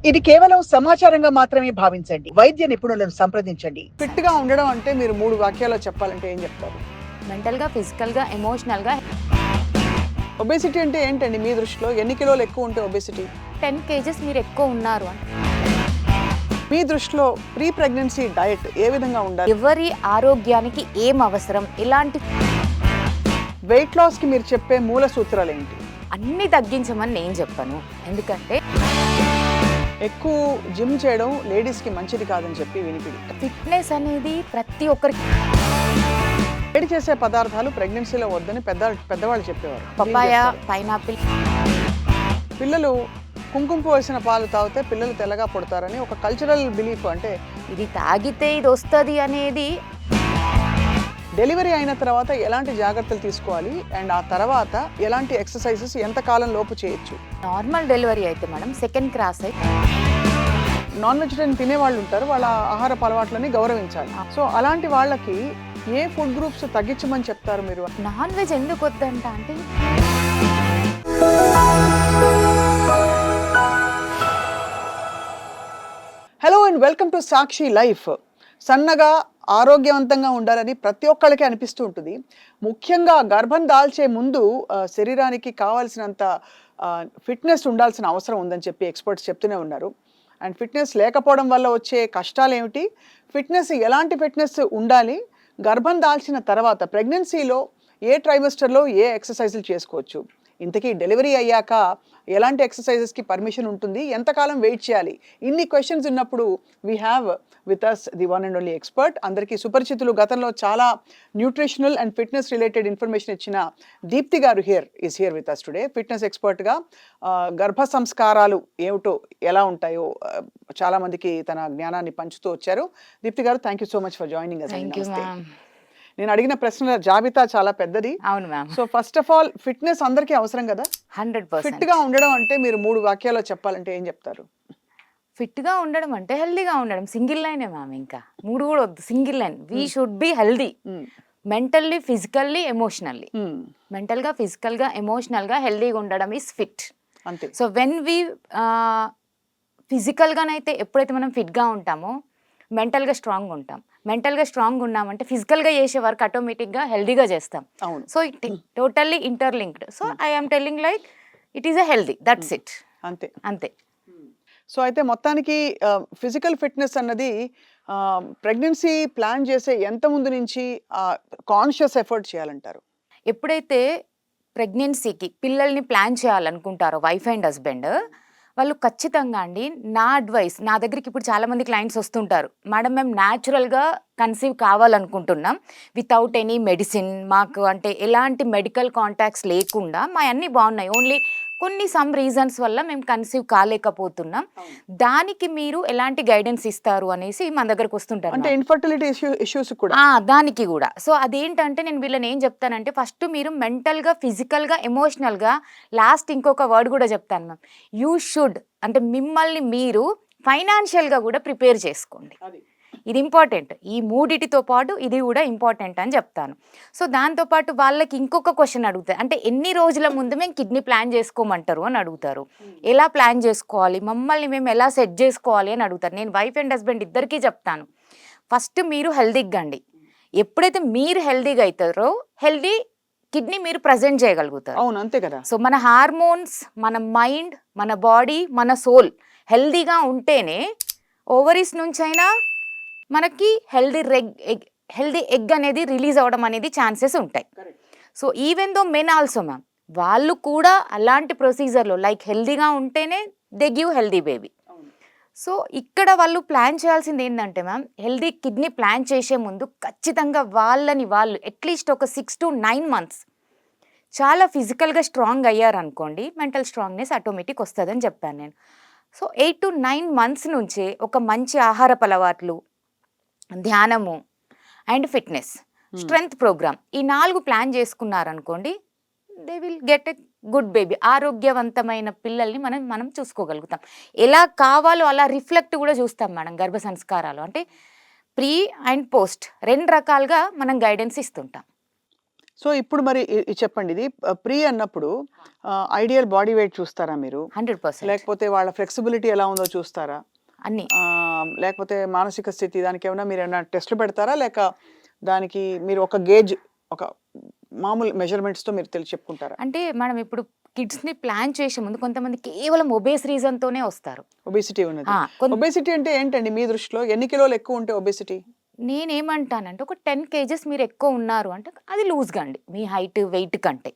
ఇది కేవలం సమాచారంగా మాత్రమే భావించండి. వైద్య నిపుణులను సంప్రదించండి. ఫిట్ గా ఉండడం అంటే మీరు 3 వాక్యాల్లో చెప్పాలంటే ఏం చెప్తారు? మెంటల్‌గా, ఫిజికల్‌గా, ఎమోషనల్‌గా ఒబేసిటీ అంటే ఏంటండి మీ దృష్టిలో? ఎన్ని కిలోలు ఎక్కువ ఉంటే ఒబేసిటీ? 10 కేజెస్ మీరు ఎక్కువ ఉన్నారు అని. మీ దృష్టిలో ప్రీ ప్రెగ్నెన్సీ డయట్ ఏ విధంగా ఉండాలి? ఎవరి ఆరోగ్యానికి ఏం అవసరం, ఎలాంటి వెయిట్ లాస్ కి మీరు చెప్పే మూల సూత్రాలు ఏంటి? అన్ని తగ్గించమని నేను చెప్పను. ఎందుకంటే ఎక్కువ జిమ్ చేయడం లేడీస్ కి మంచిది కాదని చెప్పి వినిపిడి. ఫిట్నెస్ అనేది ప్రతి ఒక్కరికి. వేడి చేసే పదార్థాలు ప్రెగ్నెన్సీలో వద్దని పెద్దవాళ్ళు చెప్పేవారు. పపాయ, మీరు చెప్తారు. పైనాపిల్. పిల్లలు కుంకుమ పోసిన పాలు తాగితే పిల్లలు తెల్లగా పుడతారని ఒక కల్చరల్ బిలీఫ్. అంటే ఇది తాగితే ఇది వస్తుంది అనేది. డెలివరీ అయిన తర్వాత ఎలాంటి జాగ్రత్తలు తీసుకోవాలి అండ్ ఆ తర్వాత ఎలాంటి ఎక్సర్సైజెస్ ఎంత కాలం లోపు చేయొచ్చు? నార్మల్ డెలివరీ అయితే మేడం సెకండ్ క్రాస్ అయితే నాన్ వెజిటేరియన్ తినే వాళ్ళు ఉంటారు, వాళ్ళ ఆహారపు అలవాట్లని గౌరవించాలి. సో అలాంటి వాళ్ళకి ఏ ఫుడ్ గ్రూప్స్ తగ్గించమని చెప్తారు మీరు? నాన్ వెజ్ ఎందుకు వద్దంట అంటే hello and welcome to Sakshi life. సన్నగా ఆరోగ్యవంతంగా ఉండాలని ప్రతి ఒక్కళ్ళకి అనిపిస్తూ ఉంటుంది. ముఖ్యంగా గర్భం దాల్చే ముందు శరీరానికి కావాల్సినంత ఫిట్నెస్ ఉండాల్సిన అవసరం ఉందని చెప్పి ఎక్స్పర్ట్స్ చెప్తూనే ఉన్నారు. అండ్ ఫిట్నెస్ లేకపోవడం వల్ల వచ్చే కష్టాలు ఏమిటి, ఫిట్నెస్ ఎలాంటి ఫిట్నెస్ ఉండాలి, గర్భం దాల్చిన తర్వాత ప్రెగ్నెన్సీలో ఏ ట్రైమెస్టర్లో ఏ ఎక్సర్సైజులు చేసుకోవచ్చు, ఇంతకీ డెలివరీ అయ్యాక ఎలాంటి ఎక్సర్సైజెస్కి పర్మిషన్ ఉంటుంది, ఎంతకాలం వెయిట్ చేయాలి, ఇన్ని క్వశ్చన్స్ ఉన్నప్పుడు we have with us the one and only expert, అందరికీ సుపరిచితులు, గతంలో చాలా nutritional and fitness related information ఇచ్చిన దీప్తి గారు is here with us today. Fitness ఎక్స్పర్ట్గా గర్భ సంస్కారాలు ఏమిటో ఎలా ఉంటాయో చాలామందికి తన జ్ఞానాన్ని పంచుతూ వచ్చారు. దీప్తి గారు, thank you so much for joining us. Thank you ma'am. నేను అడిగిన ప్రశ్నల జాబితా చాలా పెద్దది. అవును ma'am. So first of all fitness అందరికీ అవసరం కదా. 100%. ఫిట్ గా ఉండడం అంటే మీరు 3 వాక్యాల్లో చెప్పాలంటే ఏం చెప్తారు? ఫిట్గా ఉండడం అంటే హెల్దీగా ఉండడం. సింగిల్ లైనే మ్యామ్, ఇంకా 3 కూడా వద్దు, single line. We should be healthy mentally, physically, emotionally. మెంటల్గా, ఫిజికల్గా, ఎమోషనల్గా హెల్దీగా ఉండడం ఈజ్ ఫిట్. అంతే. సో వెన్ వీ ఫిజికల్గానైతే ఎప్పుడైతే మనం ఫిట్గా ఉంటామో మెంటల్గా స్ట్రాంగ్ ఉంటాం. మెంటల్గా స్ట్రాంగ్ ఉన్నామంటే ఫిజికల్గా చేసే వర్క్ ఆటోమేటిక్గా హెల్దీగా చేస్తాం. అవును. So it totally interlinked. So I am telling like it is a healthy, that's it. అంతే అంతే. సో అయితే మొత్తానికి ఫిజికల్ ఫిట్నెస్ అన్నది ప్రెగ్నెన్సీ ప్లాన్ చేసే ఎంత ముందు నుంచి కాన్షియస్ ఎఫర్ట్ చేయాలంటారు? ఎప్పుడైతే ప్రెగ్నెన్సీకి పిల్లల్ని ప్లాన్ చేయాలనుకుంటారో వైఫ్ అండ్ హస్బెండ్, వాళ్ళు ఖచ్చితంగా అండి, నా అడ్వైస్, నా దగ్గరికి ఇప్పుడు చాలామంది క్లయింట్స్ వస్తుంటారు, మేడం మేము న్యాచురల్గా కన్సీవ్ కావాలనుకుంటున్నాం వితౌట్ ఎనీ మెడిసిన్, మాకు అంటే ఎలాంటి మెడికల్ కాంటాక్ట్స్ లేకుండా మా అన్నీ బాగున్నాయి, ఓన్లీ కొన్ని సమ్ రీజన్స్ వల్ల మేము కన్సీవ్ కాలేకపోతున్నాం, దానికి మీరు ఎలాంటి గైడెన్స్ ఇస్తారు అనేసి మన దగ్గరకు వస్తుంటారు. అంటే ఇన్ఫర్టిలిటీ ఇష్యూస్ కూడా దానికి కూడా. సో అదేంటంటే నేను వీళ్ళని ఏం చెప్తానంటే ఫస్ట్ మీరు మెంటల్గా, ఫిజికల్గా, ఎమోషనల్గా, లాస్ట్ ఇంకొక వర్డ్ కూడా చెప్తాను మ్యామ్, యూ షుడ్ అంటే మిమ్మల్ని మీరు ఫైనాన్షియల్గా కూడా ప్రిపేర్ చేసుకోండి. ఇది ఇంపార్టెంట్. ఈ మూడిటితో పాటు ఇది కూడా ఇంపార్టెంట్ అని చెప్తాను. సో దాంతోపాటు వాళ్ళకి ఇంకొక క్వశ్చన్ అడుగుతారు, అంటే ఎన్ని రోజుల ముందు మేము కిడ్నీ ప్లాన్ చేసుకోమంటారు అని అడుగుతారు. ఎలా ప్లాన్ చేసుకోవాలి, మమ్మల్ని మేము ఎలా సెట్ చేసుకోవాలి అని అడుగుతారు. నేను వైఫ్ అండ్ హస్బెండ్ ఇద్దరికీ చెప్తాను, ఫస్ట్ మీరు హెల్దీగా అండి. ఎప్పుడైతే మీరు హెల్దీగా అవుతారో హెల్దీ కిడ్నీ మీరు ప్రజెంట్ చేయగలుగుతారు. అవును, అంతే కదా. సో మన హార్మోన్స్, మన మైండ్, మన బాడీ, మన సోల్ హెల్దీగా ఉంటేనే ఓవరీస్ నుంచైనా మనకి హెల్దీ ఎగ్ అనేది రిలీజ్ అవ్వడం అనేది ఛాన్సెస్ ఉంటాయి. So even though men also ma'am, వాళ్ళు కూడా అలాంటి ప్రొసీజర్లో లైక్ హెల్దీగా ఉంటేనే they give healthy baby. So ఇక్కడ వాళ్ళు ప్లాన్ చేయాల్సింది ఏంటంటే మ్యామ్, హెల్దీ కిడ్నీ ప్లాన్ చేసే ముందు ఖచ్చితంగా వాళ్ళు అట్లీస్ట్ ఒక 6 to 9 months చాలా ఫిజికల్గా స్ట్రాంగ్ అయ్యారనుకోండి, మెంటల్ స్ట్రాంగ్నెస్ ఆటోమేటిక్ వస్తుందని చెప్పాను నేను. సో 8 to 9 months నుంచే ఒక మంచి ఆహారపు అలవాట్లు, ధ్యానము అండ్ ఫిట్నెస్, స్ట్రెంగ్త్ ప్రోగ్రామ్, ఈ 4 ప్లాన్ చేసుకున్నారనుకోండి, they will get a good baby. ఆరోగ్యవంతమైన పిల్లల్ని మనం చూసుకోగలుగుతాం. ఎలా కావాలో అలా రిఫ్లెక్ట్ కూడా చూస్తాం మేడం. గర్భ సంస్కారాలు అంటే ప్రీ అండ్ పోస్ట్ 2 రకాలుగా మనం గైడెన్స్ ఇస్తుంటాం. సో ఇప్పుడు మరి చెప్పండి, ఇది ప్రీ అన్నప్పుడు ఐడియల్ బాడీ వెయిట్ చూస్తారా మీరు? 100%. లేకపోతే వాళ్ళ ఫ్లెక్సిబిలిటీ ఎలా ఉందో చూస్తారా? అన్ని లేకపోతే మానసిక స్థితి దానికి ఏమైనా మీరు ఏమైనా టెస్ట్లు పెడతారా? లేక దానికి మీరు ఒక గేజ్, ఒక మామూలు మెజర్మెంట్స్తో మీరు చెప్పుకుంటారా? అంటే మనం ఇప్పుడు కిడ్స్ని ప్లాన్ చేసే ముందు కొంతమంది కేవలం ఒబేస్ రీజన్తోనే వస్తారు. ఒబేసిటీ ఉన్నది. ఒబేసిటీ అంటే ఏంటండి మీ దృష్టిలో? ఎన్ని కిలోలు ఎక్కువ ఉంటే ఒబేసిటీ? నేనేమంటానంటే ఒక 10 kgs మీరు ఎక్కువ ఉన్నారు అంటే అది లూజ్గా అండి, మీ హైట్ వెయిట్ కంటే.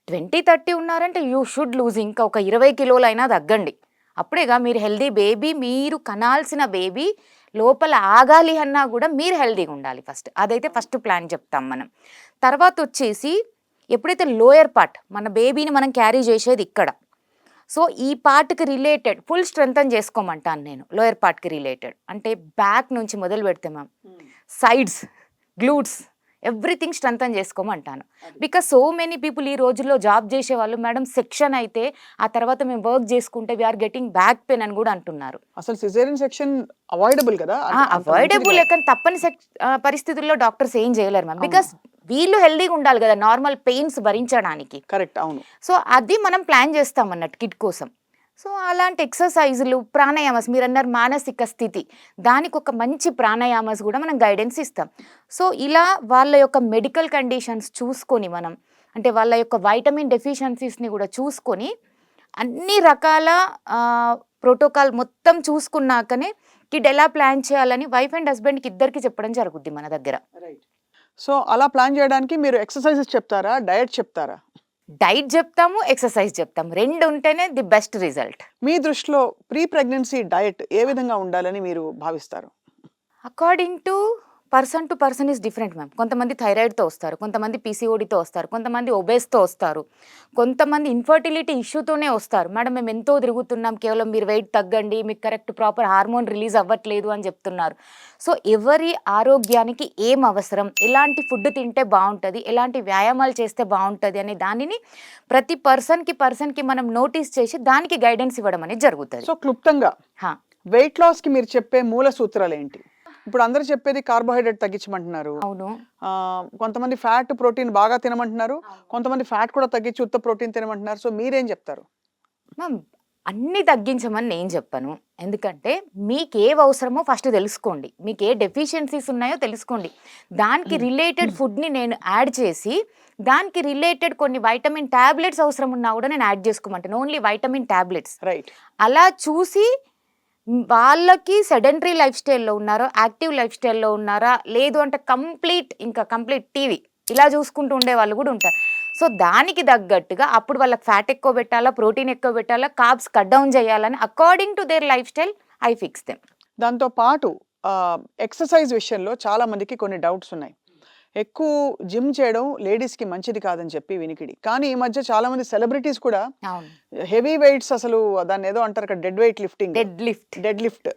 20-30 ఉన్నారంటే యూ షుడ్ లూజ్, ఇంకా ఒక 20 కిలోలు అయినా తగ్గండి. అప్పుడేగా మీరు హెల్దీ బేబీ, మీరు కనాల్సిన బేబీ లోపల ఆగాలి అన్నా కూడా మీరు హెల్దీగా ఉండాలి ఫస్ట్. అదైతే ఫస్ట్ ప్లాన్ చెప్తాం మనం. తర్వాత వచ్చేసి ఎప్పుడైతే లోయర్ పార్ట్ మన బేబీని మనం క్యారీ చేసేది ఇక్కడ, సో ఈ పార్ట్కి రిలేటెడ్ ఫుల్ స్ట్రెంథన్ చేసుకోమంటాను నేను. లోయర్ పార్ట్కి రిలేటెడ్ అంటే బ్యాక్ నుంచి మొదలు పెడితే ma'am sides, glutes, everything strengthen చేసుకోమంటాను. బికాస్ సో మెనీ పీపుల్ ఈ రోజుల్లో జాబ్ చేసే వాళ్ళు మేడం సెక్షన్ అయితే ఆ తర్వాత మేము వర్క్ చేసుకుంటే వీఆర్ గెటింగ్ బ్యాక్ పెయిన్ అని కూడా అంటున్నారు. అసలు సిజేరియన్ సెక్షన్ అవాయిడబుల్ కదా? అవాయిడబుల్ కానీ తప్పని పరిస్థితుల్లో డాక్టర్స్ ఏం చేయలేరు మ్యామ్. బికాస్ వీళ్ళు హెల్దీగా ఉండాలి కదా నార్మల్ పెయిన్స్ భరించడానికి. కరెక్ట్, అవును. సో అది మనం ప్లాన్ చేస్తాం అన్నట్టు కిడ్ కోసం. సో అలాంటి ఎక్సర్సైజులు, ప్రాణాయామస్, మీరు అన్నారు మానసిక స్థితి, దానికి ఒక మంచి ప్రాణాయామస్ కూడా మనం గైడెన్స్ ఇస్తాం. సో ఇలా వాళ్ళ యొక్క మెడికల్ కండిషన్స్ చూసుకొని మనం, అంటే వాళ్ళ యొక్క వైటమిన్ డెఫిషియన్సీస్ని కూడా చూసుకొని అన్ని రకాల ప్రోటోకాల్ మొత్తం చూసుకున్నాకనే కిడ్ ఎలా ప్లాన్ చేయాలని వైఫ్ అండ్ హస్బెండ్కి ఇద్దరికి చెప్పడం జరుగుద్ది మన దగ్గర. సో అలా ప్లాన్ చేయడానికి మీరు ఎక్సర్సైజెస్ చెప్తారా, డయట్ చెప్తారా? డైట్ చెప్తాము, ఎక్సర్సైజ్ చెప్తాము, రెండు ఉంటేనే ది బెస్ట్ రిజల్ట్. మీ దృష్టిలో ప్రీ ప్రెగ్నెన్సీ డయట్ ఏ విధంగా ఉండాలని మీరు భావిస్తారు? According to person is different ma'am. కొంతమంది థైరాయిడ్తో వస్తారు, కొంతమంది పీసీఓడితో వస్తారు, కొంతమంది ఒబేస్తో వస్తారు, కొంతమంది ఇన్ఫర్టిలిటీ ఇష్యూతోనే వస్తారు. మేడం మేము ఎంతో తిరుగుతున్నాం, కేవలం మీరు వెయిట్ తగ్గండి, మీకు కరెక్ట్ ప్రాపర్ హార్మోన్ రిలీజ్ అవ్వట్లేదు అని చెప్తున్నారు. సో ఎవరి ఆరోగ్యానికి ఏం అవసరం, ఎలాంటి ఫుడ్ తింటే బాగుంటుంది, ఎలాంటి వ్యాయామాలు చేస్తే బాగుంటుంది అనే దానిని ప్రతి పర్సన్కి మనం నోటీస్ చేసి దానికి గైడెన్స్ ఇవ్వడం అనేది జరుగుతుంది. సో క్లుప్తంగా వెయిట్ లాస్కి మీరు చెప్పే మూల సూత్రాలు ఏంటి? ఇప్పుడు అందరూ చెప్పేది కార్బోహైడ్రేట్ తగ్గించమంటున్నారు. అవును. కొంతమంది ఫ్యాట్, ప్రోటీన్ బాగా తినమంటున్నారు, కొంతమంది ఫ్యాట్ కూడా తగ్గించి ఉత్త ప్రోటీన్ తినమంటున్నారు. సో మీరేం చెప్తారు? మ్యామ్ అన్నీ తగ్గించమని నేను చెప్పను. ఎందుకంటే మీకు ఏవి అవసరమో ఫస్ట్ తెలుసుకోండి, మీకు ఏ డెఫిషియన్సీస్ ఉన్నాయో తెలుసుకోండి. దానికి రిలేటెడ్ ఫుడ్ని నేను యాడ్ చేసి దానికి రిలేటెడ్ కొన్ని వైటమిన్ ట్యాబ్లెట్స్ అవసరం ఉన్నా కూడా నేను యాడ్ చేసుకోమంటాను. Only vitamin tablets. రైట్. అలా చూసి వాళ్ళకి సెడెంటరీ లైఫ్ స్టైల్లో ఉన్నారో, యాక్టివ్ లైఫ్ స్టైల్లో ఉన్నారా, లేదు అంటే కంప్లీట్ టీవీ ఇలా చూసుకుంటూ ఉండే వాళ్ళు కూడా ఉంటారు. సో దానికి తగ్గట్టుగా అప్పుడు వాళ్ళకి ఫ్యాట్ ఎక్కువ పెట్టాలా, ప్రోటీన్ ఎక్కువ పెట్టాలా, కార్బ్స్ కట్ డౌన్ చేయాలని according to their life style I fix them. దాంతో పాటు ఎక్సర్సైజ్ విషయంలో చాలా మందికి కొన్ని డౌట్స్ ఉన్నాయి. ఎక్కువ జిమ్ చేయడం లేడీస్కి మంచిది కాదని చెప్పి వినికిడి. కానీ ఈ మధ్య చాలా మంది సెలబ్రిటీస్ కూడా హెవీ వెయిట్స్, అసలు దాన్ని ఏదో అంటారు కదా, dead weight lifting, dead lift,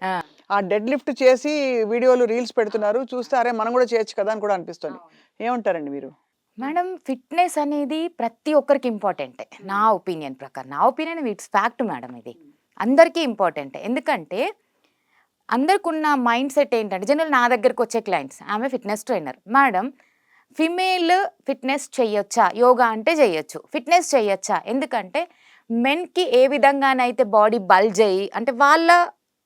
ఆ డెడ్ లిఫ్ట్ చేసి వీడియోలు, రీల్స్ పెడుతున్నారు. చూస్తే అరే మనం కూడా చేయొచ్చు కదా అని కూడా అనిపిస్తుంది. ఏమంటారండి మీరు? మేడం ఫిట్నెస్ అనేది ప్రతి ఒక్కరికి ఇంపార్టెంటే నా ఒపీనియన్ ప్రకారం. నా ఒపీనియన్ ఇట్స్ ఫ్యాక్ట్ మేడం, ఇది అందరికీ ఇంపార్టెంటే. ఎందుకంటే అందరికి ఉన్న మైండ్ సెట్ ఏంటంటే, జనరల్ నా దగ్గరకు వచ్చే క్లయింట్స్, ఆమె fitness trainer, madam female fitness చెయ్యొచ్చా, యోగా అంటే చెయ్యొచ్చు, ఫిట్నెస్ చెయ్యొచ్చా? ఎందుకంటే మెన్కి ఏ విధంగానైతే బాడీ బల్జ్ అయ్యి, అంటే వాళ్ళ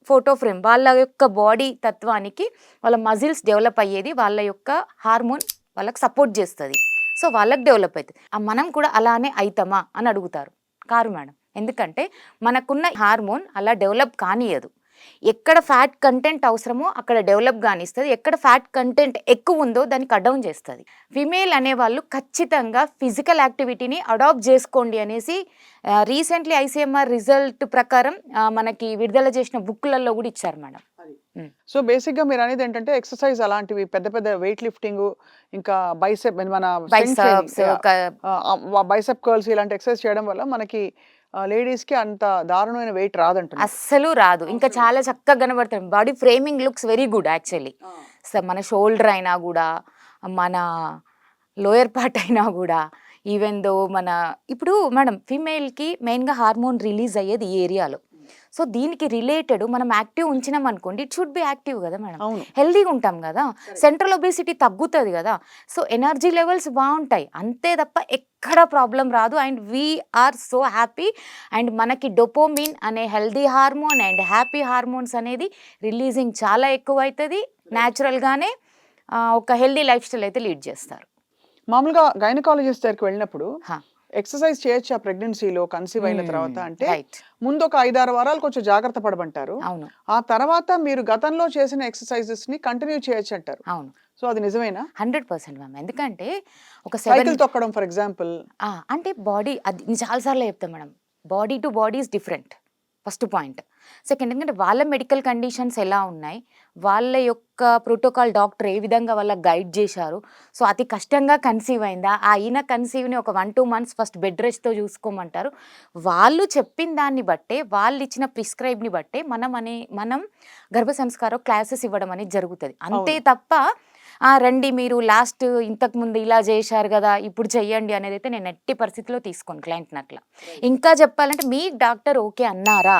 ఫోటో ఫ్రేమ్, వాళ్ళ యొక్క బాడీ తత్వానికి వాళ్ళ మజిల్స్ డెవలప్ అయ్యేది వాళ్ళ యొక్క హార్మోన్ వాళ్ళకి సపోర్ట్ చేస్తుంది. సో వాళ్ళకి డెవలప్ అవుతుంది. మనం కూడా అలానే అవుతామా అని అడుగుతారు. కారు మేడం, ఎందుకంటే మనకున్న హార్మోన్ అలా డెవలప్ కానియదు. ఎక్కడ ఫ్యాట్ కంటెంట్ అవసరమో అక్కడ డెవలప్ కానిస్తుంది, ఎక్కడ ఫ్యాట్ కంటెంట్ ఎక్కువ ఉందో దాన్ని కట్ డౌన్ చేస్తుంది. ఫిమేల్ అనేవాళ్ళు ఖచ్చితంగా ఫిజికల్ యాక్టివిటీని అడాప్ట్ చేసుకోండి అనేసి రీసెంట్లీ ఐసీఎంఆర్ రిజల్ట్ ప్రకారం మనకి విడుదల చేసిన బుక్లలో కూడా ఇచ్చారు మేడం. సో బేసిక్గా మీరు అనేది ఏంటంటే ఎక్సర్సైజ్ అలాంటివి పెద్ద పెద్ద వెయిట్ లిఫ్టింగ్, ఇంకా బైసెప్, మన బైసెప్ కర్ల్స్, ఇలాంటి ఎక్సర్సైజ్ చేయడం వల్ల మనకి లేడీస్కి అంత దారుణమైన వెయిట్ రాదంట. అస్సలు రాదు, ఇంకా చాలా చక్కగా కనబడుతుంది. Body framing looks very good actually. So మన షోల్డర్ అయినా కూడా, మన లోయర్ పార్ట్ అయినా కూడా, ఈవెన్ దో మన ఇప్పుడు మేడం ఫీమేల్కి మెయిన్గా హార్మోన్ రిలీజ్ అయ్యేది ఈ ఏరియాలో. సో దీనికి రిలేటెడ్ మనం యాక్టివ్ ఉంచినాం అనుకోండి, ఇట్ షుడ్ బి యాక్టివ్ కదా మేడం. అవును. హెల్దీగా ఉంటాం కదా, సెంట్రల్ ఒబేసిటీ తగ్గుతుంది కదా, సో ఎనర్జీ లెవెల్స్ బాగుంటాయి, అంతే తప్ప ఎక్కడ ప్రాబ్లం రాదు. And we're so happy. And మనకి డోపోమిన్ అనే healthy hormone and happy hormones అనేది రిలీజింగ్ చాలా ఎక్కువ అవుతుంది. న్యాచురల్గానే ఒక హెల్దీ లైఫ్ స్టైల్ అయితే లీడ్ చేస్తారు. మామూలుగా గైనకాలజిస్ట్ దగ్గరికి వెళ్ళినప్పుడు హా. ఎక్సర్సైజ్ చేయొచ్చు ఆ ప్రెగ్నెన్సీలో, కన్సీవ్ అయిన తర్వాత అంటే రైట్. ముందు ఒక 5-6 వారాలు కొంచెం జాగ్రత్త పడమంటారు. అవును. ఆ తర్వాత మీరు గతంలో చేసిన ఎక్సర్సైజెస్ ని కంటిన్యూ చేయొచ్చు అంటారు. అవును, సో అది నిజమేనా? 100% మ్యామ్. ఎందుకంటే ఒక సైకిల్ తొక్కడం ఫర్ ఎగ్జాంపుల్. అంటే బాడీ, అది నేను చాలాసార్లు చెప్తాను madam, body to body is different, first point. Second, ఎందుకంటే వాళ్ళ మెడికల్ కండిషన్స్ ఎలా ఉన్నాయి, వాళ్ళ యొక్క ప్రోటోకాల్ డాక్టర్ ఏ విధంగా వాళ్ళకి గైడ్ చేశారు. సో అతి కష్టంగా కన్సీవ్ అయిందా, అయిన కన్సీవ్ని ఒక 1-2 months ఫస్ట్ బెడ్ రెస్ట్తో చూసుకోమంటారు. వాళ్ళు చెప్పిన దాన్ని బట్టే, వాళ్ళు ఇచ్చిన ప్రిస్క్రైబ్ని బట్టే మనం గర్భ సంస్కారం క్లాసెస్ ఇవ్వడం అనేది జరుగుతుంది. అంతే తప్ప రండి మీరు లాస్ట్ ఇంతకుముందు ఇలా చేశారు కదా ఇప్పుడు చెయ్యండి అనేది అయితే నేను ఎట్టి పరిస్థితిలో తీసుకోను క్లయింట్ని అట్లా. ఇంకా చెప్పాలంటే మీ డాక్టర్ ఓకే అన్నారా,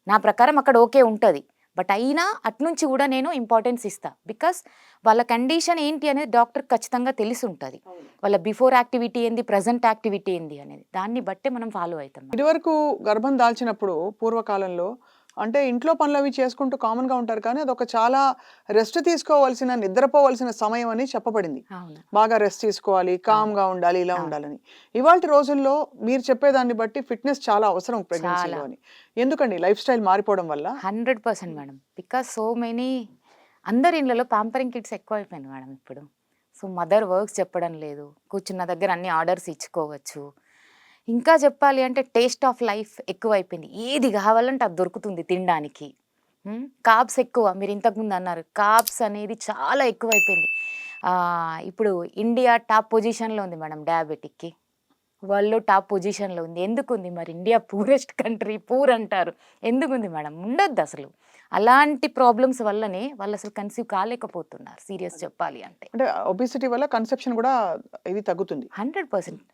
నా ప్రకారం అక్కడ ఓకే ఉంటుంది. బట్ అయినా అట్నుంచి కూడా నేను ఇంపార్టెన్స్ ఇస్తా. బికాస్ వాళ్ళ కండిషన్ ఏంటి అనేది డాక్టర్ ఖచ్చితంగా తెలిసి ఉంటుంది. వాళ్ళ బిఫోర్ యాక్టివిటీ ఏంది, ప్రజెంట్ యాక్టివిటీ ఏంది అనేది, దాన్ని బట్టే మనం ఫాలో అవుతాం. ఇదివరకు గర్భం దాల్చినప్పుడు పూర్వకాలంలో అంటే ఇంట్లో పనులు అవి చేసుకుంటూ కామన్ గా ఉంటారు, కానీ అదొక చాలా రెస్ట్ తీసుకోవాల్సిన, నిద్రపోవాల్సిన సమయం అని చెప్పబడింది. అవును. బాగా రెస్ట్ తీసుకోవాలి, కామ్ గా ఉండాలి, ఇలా ఉండాలని. ఇవాళ రోజుల్లో మీరు చెప్పేదాన్ని బట్టి ఫిట్నెస్ చాలా అవసరం ప్రెగ్నెన్సీలో అని. ఎందుకండి? లైఫ్ స్టైల్ మారిపోవడం వల్ల? 100% మేడం. బికాస్ సో మెనీ అందరి ఇళ్ళలో ప్యాంపరింగ్ కిట్స్ ఎక్కువ అయిపోయింది మేడం ఇప్పుడు. సో మదర్ వర్క్స్ చెప్పడం లేదు, కూర్చున్న దగ్గర అన్ని ఆర్డర్స్ ఇచ్చుకోవచ్చు. ఇంకా చెప్పాలి అంటే టేస్ట్ ఆఫ్ లైఫ్ ఎక్కువైపోయింది, ఏది కావాలంటే అది దొరుకుతుంది తినడానికి. కార్బ్స్ ఎక్కువ, మీరు ఇంతకుముందు అన్నారు, కార్బ్స్ అనేది చాలా ఎక్కువైపోయింది. ఇప్పుడు ఇండియా టాప్ పొజిషన్లో ఉంది మేడం డయాబెటిక్కి, వరల్డ్లో టాప్ పొజిషన్లో ఉంది. ఎందుకుంది మరి? ఇండియా పూరెస్ట్ కంట్రీ, పూర్ అంటారు, ఎందుకుంది మేడం? ఉండొద్దు అసలు. అలాంటి ప్రాబ్లమ్స్ వల్లనే వాళ్ళు అసలు కన్సీవ్ కాలేకపోతున్నారు సీరియస్ చెప్పాలి అంటే. అంటే ఒబిసిటీ వల్ల కన్సెప్షన్ కూడా ఇది తగ్గుతుంది. 100%.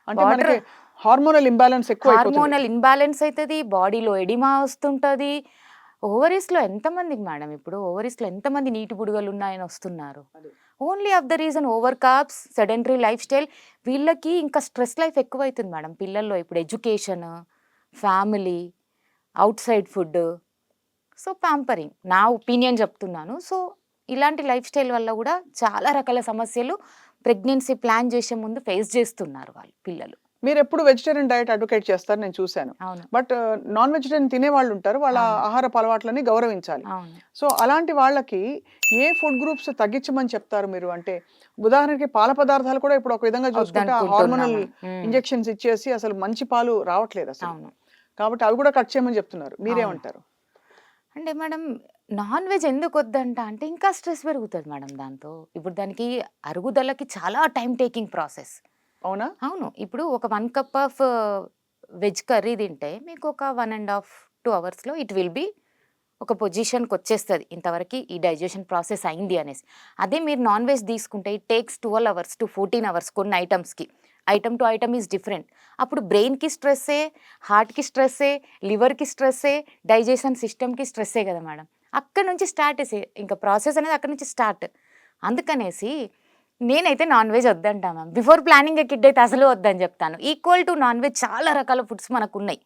అంటే మనకి హార్మోనల్ ఇంబ్యాలెన్స్ ఎక్కువ అయిపోతుంది. హార్మోనల్ ఇంబ్యాలెన్స్ అవుతుంది, బాడీలో ఎడిమా వస్తుంటుంది. ఓవరీస్లో ఎంతమందికి మేడం ఇప్పుడు ఓవరీస్లో ఎంతమంది నీటి బుడగలు ఉన్నాయని వస్తున్నారు? Only of the reason over carbs, sedentary life style. వీళ్ళకి ఇంకా స్ట్రెస్ లైఫ్ ఎక్కువ అవుతుంది మేడం పిల్లల్లో. ఇప్పుడు education, family, out side food, so pampering, నా ఒపీనియన్ చెప్తున్నాను. సో ఇలాంటి లైఫ్ స్టైల్ వల్ల కూడా చాలా రకాల సమస్యలు ప్రెగ్నెన్సీ ప్లాన్ చేసే ముందు ఫేస్ చేస్తున్నారు వాళ్ళు పిల్లలు. మీరు ఎప్పుడు వెజిటేరియన్ డైట్ అడ్వకేట్ చేస్తారు, నేను చూశాను. అవును. బట్ నాన్ వెజిటేరియన్ తినే వాళ్ళు ఉంటారు, వాళ్ళ ఆహారపు అలవాట్లని గౌరవించాలి. అవును. సో అలాంటి వాళ్ళకి ఏ ఫుడ్ గ్రూప్స్ తగ్గించమని చెప్తారు మీరు? అంటే ఉదాహరణకి పాల పదార్థాలు కూడా ఇప్పుడు ఒక విధంగా చూసుకుంటే హార్మోనల్ ఇంజెక్షన్స్ ఇచ్చేసి అసలు మంచి పాలు రావట్లేదు అసలు. అవును. కాబట్టి అవి కూడా కట్ చేయమని చెప్తున్నారు, మీరేమంటారు? అంటే మేడం నాన్ వెజ్ ఎందుకు వద్దంట అంటే ఇంకా స్ట్రెస్ పెరుగుతుంది మేడం దాంతో. ఇప్పుడు దానికి అరుగుదలకి చాలా టైం టేకింగ్ ప్రాసెస్. అవునా? అవును. ఇప్పుడు ఒక 1 cup ఆఫ్ వెజ్ కర్రీ తింటే మీకు ఒక 1.5-2 hours ఇట్ విల్ బి ఒక పొజిషన్కి వచ్చేస్తుంది, ఇంతవరకు ఈ డైజెషన్ ప్రాసెస్ అయింది అనేసి. అదే మీరు నాన్ వెజ్ తీసుకుంటే it takes 12 hours to 14 hours కొన్ని ఐటమ్స్కి. Item to item is different. అప్పుడు బ్రెయిన్కి స్ట్రెస్సే, హార్ట్కి స్ట్రెస్సే, లివర్కి స్ట్రెస్సే, డైజెషన్ సిస్టమ్కి స్ట్రెస్సే కదా మేడం. అక్కడ నుంచి స్టార్ట్ ఇంకా ప్రాసెస్ అనేది అక్కడ నుంచి స్టార్ట్. అందుకనేసి నేనైతే నాన్ వెజ్ వద్దంటా ma'am. Before planning a kid అయితే అసలు వద్దని చెప్తాను. ఈక్వల్ టు నాన్ వెజ్ చాలా రకాల ఫుడ్స్ మనకు ఉన్నాయి.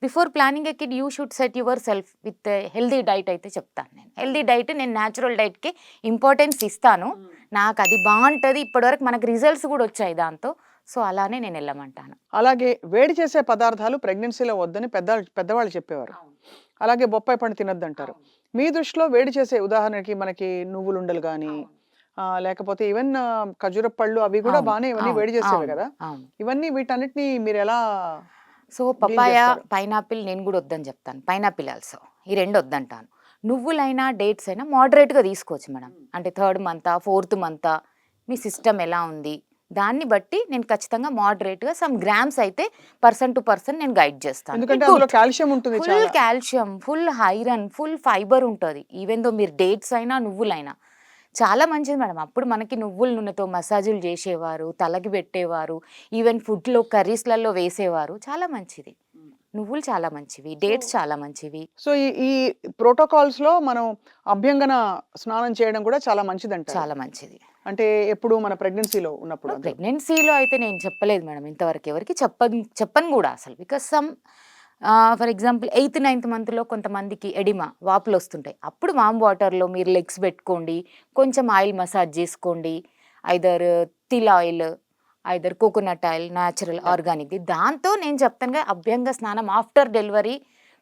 Before planning a kid you should set your self with healthy diet అయితే చెప్తాను నేను. హెల్దీ డైట్, నేను న్యాచురల్ డైట్కి ఇంపార్టెన్స్ ఇస్తాను. నాకు అది బాగుంటుంది, ఇప్పటివరకు మనకు రిజల్ట్స్ కూడా వచ్చాయి దాంతో. సో అలానే నేను వెళ్ళమంటాను. అలాగే వేడి చేసే పదార్థాలు ప్రెగ్నెన్సీలో వద్దని పెద్దవాళ్ళు చెప్పేవారు. అలాగే బొప్పాయి పండు తినొద్దంటారు. మీ దృష్టిలో వేడి చేసే, ఉదాహరణకి మనకి నువ్వులుండలు కానీ, లేకపోతే ఈవెన్ ఖర్జూర పళ్ళు అవి కూడా బాగానే, ఇవన్నీ వేడి చేసేవి కదా. ఇవన్నీ వీటన్నిటిని మీరు ఎలా? సో పపాయ, పైనాపిల్ నేను కూడా వద్దని చెప్తాను. పైనాపిల్ ఆల్సో, ఈ 2 వద్దంటాను. నువ్వులైనా డేట్స్ అయినా మోడరేట్గా తీసుకోవచ్చు మేడం. అంటే 3rd month, 4th month మీ సిస్టమ్ ఎలా ఉంది దాన్ని బట్టి నేను ఖచ్చితంగా మోడరేట్గా సమ్ గ్రామ్స్ అయితే పర్సన్ టు పర్సన్ నేను గైడ్ చేస్తాను. ఎందుకంటే అందులో కాల్షియం ఉంటుంది, full calcium, full iron, full fibre ఉంటుంది. ఈవెన్ దో మీరు డేట్స్ అయినా నువ్వులైనా చాలా మంచిది మేడం. అప్పుడు మనకి నువ్వుల నూనెతో మసాజులు చేసేవారు, తలకి పెట్టేవారు, ఈవెన్ ఫుడ్లో కర్రీస్లలో వేసేవారు, చాలా మంచిది. నువ్వులు చాలా మంచివి, డేట్స్ చాలా మంచివి. సో ఈ ప్రోటోకాల్స్ లో మనం అభ్యంగన స్నానం చేయడం కూడా చాలా మంచిదంటారు. చాలా మంచిది. అంటే ఎప్పుడు మన ప్రెగ్నెన్సీలో ఉన్నప్పుడు అందులో. ప్రెగ్నెన్సీలో అయితే నేను చెప్పలేదు మేడం ఇంతవరకు ఎవరికి, చెప్పను కూడా అసలు. Because some for example 8th 9th మంత్లో కొంతమందికి ఎడిమా వాపులు వస్తుంటాయి. అప్పుడు వామ్ వాటర్లో మీరు లెగ్స్ పెట్టుకోండి, కొంచెం ఆయిల్ మసాజ్ చేసుకోండి, either til oil, either coconut oil, natural ఆర్గానిక్ది. దాంతో నేను చెప్తాను అభ్యంగ స్నానం ఆఫ్టర్ డెలివరీ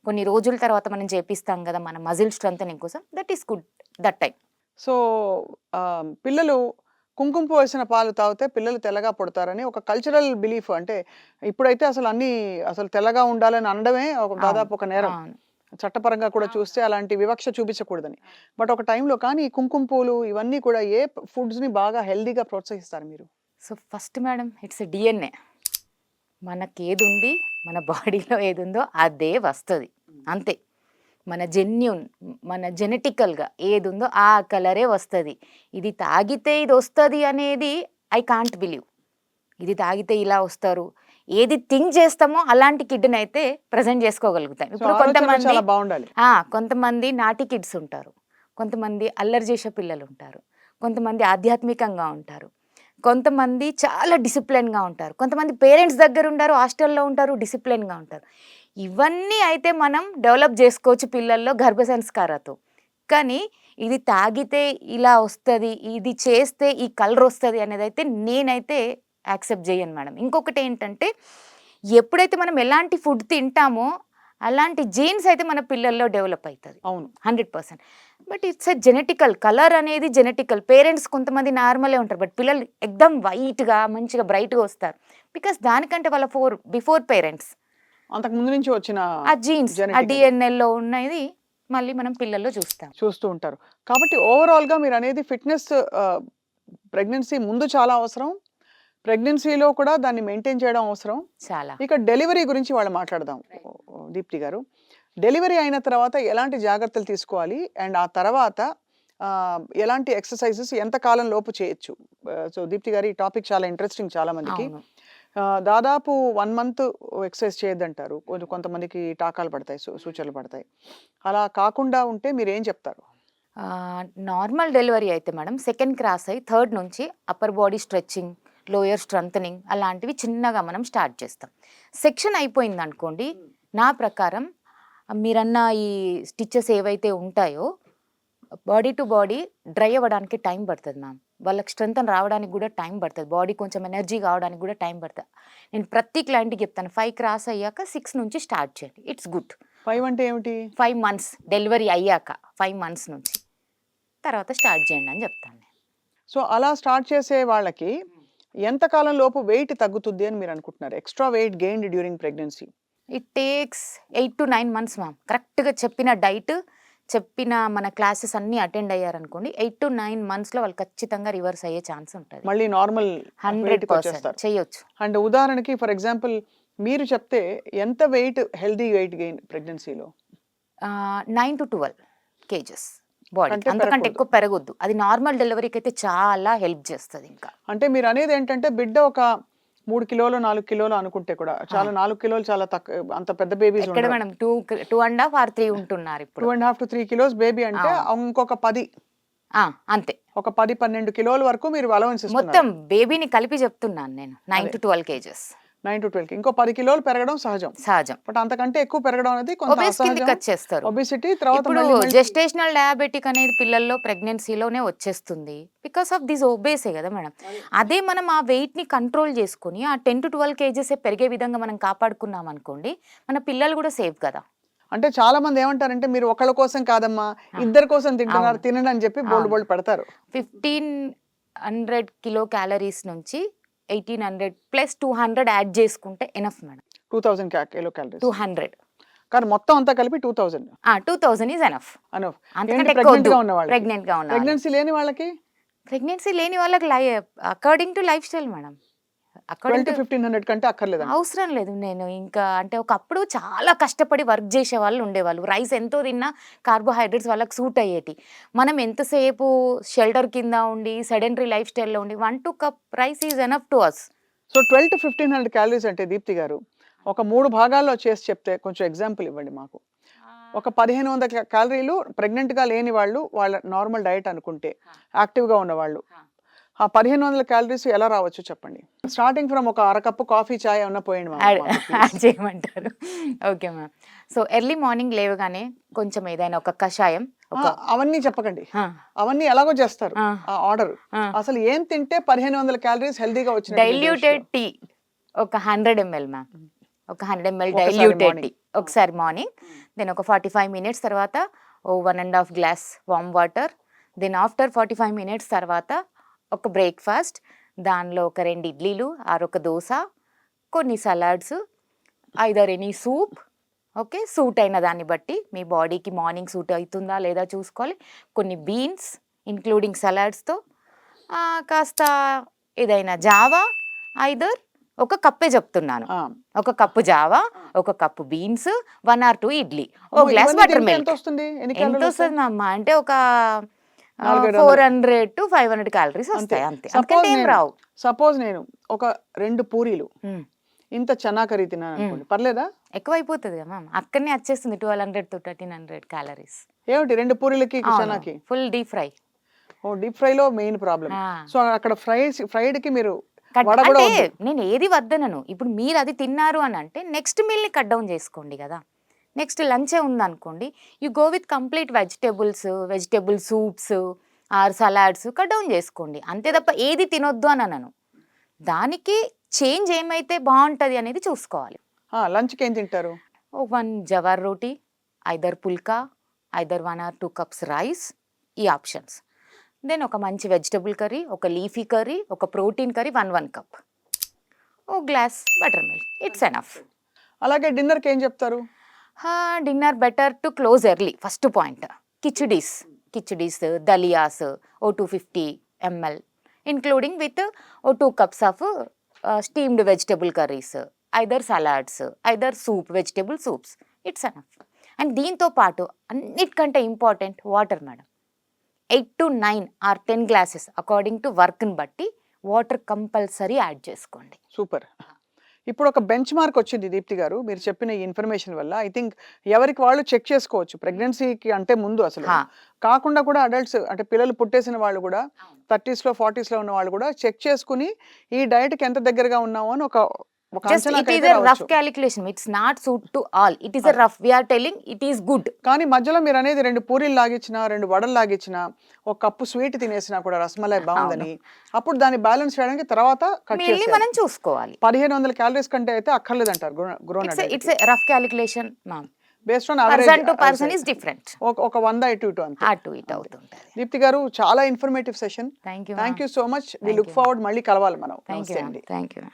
కొన్ని రోజుల తర్వాత మనం చేపిస్తాం కదా మన మజిల్ స్ట్రెంథనింగ్ కోసం, that is good that time. So పిల్లలు కుంకుమ వేసిన పాలు తాగితే పిల్లలు తెల్లగా పుడతారని ఒక కల్చరల్ బిలీఫ్. అంటే ఇప్పుడైతే అసలు అన్ని అసలు తెల్లగా ఉండాలని అనడమే దాదాపు ఒక నేరం. చట్టపరంగా కూడా చూస్తే అలాంటి వివక్ష చూపించకూడదని. బట్ ఒక టైంలో కానీ కుంకుమ పూలు ఇవన్నీ కూడా ఏ ఫుడ్స్ని బాగా హెల్దీగా ప్రోత్సహిస్తారు మీరు? So first madam it's DNA. మనకి ఏది ఉంది మన బాడీలో ఏది ఉందో అదే వస్తుంది అంతే. మన జెన్యూన్ మన జెనెటికల్గా ఏది ఉందో ఆ కలరే వస్తుంది. ఇది తాగితే ఇది వస్తుంది అనేది ఐ కాంట్ బిలీవ్. ఇది తాగితే ఇలా వస్తారు, ఏది థింక్ చేస్తామో అలాంటి కిడ్ని అయితే ప్రజెంట్ చేసుకోగలుగుతాం. ఇప్పుడు కొంతమంది నాటి కిడ్స్ ఉంటారు, కొంతమంది అల్లరి చేసే పిల్లలు ఉంటారు, కొంతమంది ఆధ్యాత్మికంగా ఉంటారు, కొంతమంది చాలా డిసిప్లిన్గా ఉంటారు, కొంతమంది పేరెంట్స్ దగ్గర ఉంటారు, హాస్టల్లో ఉంటారు, డిసిప్లిన్గా ఉంటారు. ఇవన్నీ అయితే మనం డెవలప్ చేసుకోవచ్చు పిల్లల్లో గర్భ సంస్కారాలతో. కానీ ఇది తాగితే ఇలా వస్తుంది, ఇది చేస్తే ఈ కలర్ వస్తుంది అనేది అయితే నేనైతే యాక్సెప్ట్ చేయను మేడం. ఇంకొకటి ఏంటంటే ఎప్పుడైతే మనం ఎలాంటి ఫుడ్ తింటామో అలాంటి జీన్స్ అయితే మన పిల్లల్లో డెవలప్ అవుతుంది. అవును, 100%. But it's a genetical. Colour అనేది జెనెటికల్. పేరెంట్స్ కొంతమంది నార్మలే ఉంటారు, బట్ పిల్లలు ఎక్దమ్ వైట్గా మంచిగా బ్రైట్గా వస్తారు. బికాస్ దానికంటే వాళ్ళ బిఫోర్ పేరెంట్స్ అంతకు ముందు నుంచి వచ్చిన ఆ జీన్స్ ఆ డిఎన్ఏలో ఉన్నది మళ్ళీ మనం పిల్లల్లో చూస్తూ ఉంటారు. కాబట్టి ఓవరాల్గా మీరు అనేది ఫిట్నెస్ ప్రెగ్నెన్సీ ముందు చాలా అవసరం, ప్రెగ్నెన్సీలో కూడా దాన్ని మెయింటైన్ చేయడం అవసరం చాలా. ఇక డెలివరీ గురించి వాళ్ళు మాట్లాడదాం. దీప్తి గారు, డెలివరీ అయిన తర్వాత ఎలాంటి జాగ్రత్తలు తీసుకోవాలి అండ్ ఆ తర్వాత ఎలాంటి ఎక్సర్సైజెస్ ఎంత కాలం లోపు చేయొచ్చు? సో దీప్తి గారు, ఈ టాపిక్ చాలా ఇంట్రెస్టింగ్. చాలా మందికి దాదాపు 1 month ఎక్సర్సైజ్ చేయొద్దంటారు, కొంతమందికి టాకాలు పడతాయి, సూచనలు పడతాయి. అలా కాకుండా ఉంటే మీరు ఏం చెప్తారు? నార్మల్ డెలివరీ అయితే మేడం సెకండ్ క్రాస్ అయ్యి థర్డ్ నుంచి upper body stretching, lower strengthening అలాంటివి చిన్నగా మనం స్టార్ట్ చేస్తాం. సెక్షన్ అయిపోయింది అనుకోండి, నా ప్రకారం మీరన్న ఈ స్టిచెస్ ఏవైతే ఉంటాయో బాడీ టు బాడీ డ్రై అవ్వడానికి టైం పడుతుంది మ్యామ్. వాళ్ళకి స్ట్రెంత్ రావడానికి కూడా టైం పడుతుంది, బాడీ కొంచెం ఎనర్జీ కావడానికి కూడా టైం పడుతుంది. నేను ప్రతి క్లయింట్కి చెప్తాను 5 క్రాస్ అయ్యాక 6 నుంచి స్టార్ట్ చేయండి, ఇట్స్ గుడ్. 5 అంటే ఏమిటి? 5 months డెలివరీ అయ్యాక 5 months నుంచి తర్వాత స్టార్ట్ చేయండి అని చెప్తాను నేను. సో అలా స్టార్ట్ చేసే వాళ్ళకి ఎంత కాలం లోపు వెయిట్ తగ్గుతుంది అని మీరు అనుకుంటున్నారు? Extra wait gained during pregnancy? It takes 8 to 9 months ma'am. కరెక్ట్గా చెప్పిన డైట్, చెప్పిన మన క్లాసెస్ అన్నీ అటెండ్ అయ్యారనుకోండి, 8 to 9 monthsలో వాళ్ళు ఖచ్చితంగా రివర్స్ అయ్యే ఛాన్స్ ఉంటుంది, మళ్ళీ నార్మల్ 100% చేయొచ్చు. అండ్ ఉదాహరణకి ఫర్ ఎగ్జాంపుల్ మీరు చెప్తే ఎంత వెయిట్ హెల్దీ వెయిట్ గెయిన్ ప్రెగ్నెన్సీలో? 9 to 12 kgs బాడీ, అంతకంటే ఎక్కువ పెరగొద్దు. అది నార్మల్ డెలివరీకి అయితే చాలా హెల్ప్ చేస్తుంది. ఇంకా అంటే మీరు అనేది ఏంటంటే బిడ్డ ఒక 3 కిలోలు 4 కిలోలు అనుకుంటే కూడా చాలా, 4 కిలోలు చాలా తక్కువ. అంత పెద్ద బేబీస్ ఇక్కడ మనం 2.5 or 3 ఉంటున్నారు ఇప్పుడు. 2.5 to 3 kilos బేబీ అంటే ఇంకొక 10 అంతే, ఒక 10-12 కిలోల వరకు మీరు అలవెన్స్ ఇస్తున్నారు. మొత్తం బేబీని కలిపి చెప్తున్నాను నేను. 9 to 12 kgs, 9 to 12 ఇంకో 10 కిలోలు పెరగడం సహజం. బట్ అంతకంటే ఎక్కువ పెరగడం అనేది కొంత అసహజం. ఒబెసిటీ తర్వాత ఇప్పుడు జెస్టేషనల్ డయాబెటిక్ అనేది పిల్లల్లో ప్రెగ్నెన్సీలోనే వచ్చేస్తుంది బికాస్ ఆఫ్ దిస్ ఒబేసే కదా మేడం. అదే మనం ఆ వెయిట్ ని కంట్రోల్ చేసుకుని ఆ 10 to 12 kgs పెరిగే విధంగా మనం కాపాడుకున్నాం అనుకోండి, మన పిల్లలు కూడా సేఫ్ కదా. అంటే చాలా మంది ఏమంటారంటే మీరు ఒకళ్ళ కోసం కాదమ్మా, ఇద్దరి కోసం తింటున్నారు, తినండి అని చెప్పి బోల్డ్ పెడతారు. 1500 kcal నుంచి 1800 ప్లస్ 200 యాడ్ చేసుకుంటే ఎనఫ్ మేడం. 2000 kcal, 200 కానీ మొత్తం అంతా కలిపి 2000 ఈజ్ ఎనఫ్. అంతకంటే ప్రెగ్నెంట్ గా ఉన్న ప్రెగ్నెన్సీ లేని వాళ్ళకి according to life style madam, 1500 కంటే అక్కర్లేదు, అవసరం లేదు. నేను ఇంకా అంటే ఒకప్పుడు చాలా కష్టపడి వర్క్ చేసే వాళ్ళు ఉండేవాళ్ళు, రైస్ ఎంతో తిన్నా కార్బోహైడ్రేట్స్ వాళ్ళకి సూట్ అయ్యేటి. మనం ఎంతసేపు షెల్టర్ కింద ఉండి సెడెంటరీ లైఫ్ స్టైల్లో ఉండి 1-2 cup rice is enough to us. So 12 to 1500 calories అంటే దీప్తి గారు ఒక 3 భాగాల్లో చేసి చెప్తే కొంచెం ఎగ్జాంపుల్ ఇవ్వండి మాకు. ఒక 1500 క్యాలరీలు ప్రెగ్నెంట్గా లేని వాళ్ళు, వాళ్ళ నార్మల్ డయట్ అనుకుంటే, యాక్టివ్గా ఉన్నవాళ్ళు, ఆ 1500 క్యాలరీస్ ఎలా రావచ్చు చెప్పండి. స్టార్టింగ్ ఫ్రమ్ ఒక అరకప్పు కాఫీ చాయ్ ఏమన్నా పోయండి యాడ్ చేయమంటారు. Okay ma'am. So early morning లేవగానే కొంచెం ఏదైనా ఒక కషాయం, అవన్నీ చెప్పకండి, అవన్నీ ఎలాగో చేస్తారు ఆ ఆర్డర్. అసలు ఏం తింటే 1500 క్యాలరీస్ హెల్దీగా వచ్చిన డైల్యూటెడ్ టీ ఒక 100 ml మ్యామ్, ఒక 100 ml డైల్యూటెడ్ టీ ఒకసారి మార్నింగ్, దెన్ ఒక 45 minutes తర్వాత 1.5 glass warm water, then after 45 minutes తర్వాత ఒక బ్రేక్ఫాస్ట్, దానిలో ఒక 2 ఇడ్లీలు ఆర్ ఒక దోశ, కొన్ని salads, either any soup. Okay, suit అయిన దాన్ని బట్టి మీ బాడీకి మార్నింగ్ సూట్ అవుతుందా లేదా చూసుకోవాలి. కొన్ని బీన్స్ ఇంక్లూడింగ్ సలాడ్స్తో, కాస్త ఏదైనా జావా, ఐదర్ ఒక కప్పే చెప్తున్నాను, ఒక కప్పు జావా, ఒక కప్పు బీన్స్, 1 or 2 ఇడ్లీ, ఒక గ్లాస్ బటర్ మిల్క్. ఎంత వస్తుంది అమ్మ అంటే ఒక 400 to 500 క్యాలరీస్ వస్తాయి అంతే, అంతకంటే ఏం రావు. సపోజ్ నేను ఒక 2 పూరీలు ఇంత చనా కర్రీ తిన్నాను అనుకోండి, పర్లేదా? ఎక్కువ అయిపోతుంది కదా మ్యామ్, అక్కడనే వచ్చేస్తుంది 1200 to 1300 క్యాలరీస్. ఏమిటి 2 పూరీలకి చనాకి? Full deep fry. Deep fry లో మెయిన్ ప్రాబ్లం. సో అక్కడ ఫ్రైడ్ కి మీరు అంటే నేను ఏది వద్దనను, ఇప్పుడు మీరు అది తిన్నారు అని అంటే నెక్స్ట్ మీల్ని కట్ డౌన్ చేసుకోండి కదా. నెక్స్ట్ లంచే ఉందనుకోండి, you go with complete vegetable soups or salads cut down చేసుకోండి, అంతే తప్ప ఏది తినొద్దు అని అనను. దానికి చేంజ్ ఏమైతే బాగుంటుంది అనేది చూసుకోవాలి. లంచ్కి ఏం తింటారు? 1 jowar roti, either pulka, either 1 or 2 cups rice, ఈ ఆప్షన్స్. దెన్ ఒక మంచి వెజిటబుల్ కర్రీ, ఒక లీఫీ కర్రీ, ఒక ప్రోటీన్ కర్రీ, 1 cup, ఓ glass buttermilk, it's enough. అలాగే డిన్నర్కి ఏం చెప్తారు? Dinner better to close early. First point khichdis, dalias, ఓ 250 ml, ఇంక్లూడింగ్ విత్ ఓ 2 cups of steamed vegetable curries, either salads, either soup, vegetable soups, it's enough. And దీంతో పాటు అన్నిటికంటే important water madam. 8 to 9 or 10 glasses according to వర్క్ని బట్టి water compulsory add చేసుకోండి. Super. ఇప్పుడు ఒక బెంచ్ మార్క్ వచ్చింది దీప్తి గారు, మీరు చెప్పిన ఈ ఇన్ఫర్మేషన్ వల్ల. ఐ థింక్ ఎవరికి వాళ్ళు చెక్ చేసుకోవచ్చు, ప్రెగ్నెన్సీకి అంటే ముందు అసలు కాకుండా కూడా అడల్ట్స్ అంటే పిల్లలు పుట్టేసిన వాళ్ళు కూడా 30s లో 40s లో ఉన్న వాళ్ళు కూడా చెక్ చేసుకుని ఈ డైట్కి ఎంత దగ్గరగా ఉన్నామో అని ఒక Just it is a rough calculation. It's not suit to all. It is a rough. We are telling it is good. కానీ మధ్యలో మీరు అనేది 2 పూరీలు లాగిచ్చినా, 2 వడలు లాగిచ్చినా, ఒక కప్పు స్వీట్ తినేసినా కూడా రసమలై బాగుందని, అప్పుడు దాన్ని బ్యాలెన్స్ చేయడానికి తర్వాత కట్ చేసి మనం చూసుకోవాలి. 1500 క్యాలరీస్ కంటే అయితే అక్కర్లేదంటారు grown adult. It's a rough calculation, ma'am. Based on average, person to person is different. ఒక 100 ఇటు అంతే. అటు ఇటు అవుతుంటది. దీప్తి గారు చాలా informative session. Thank you so much. We look forward మళ్ళీ కలవాలి మనం. Thank you.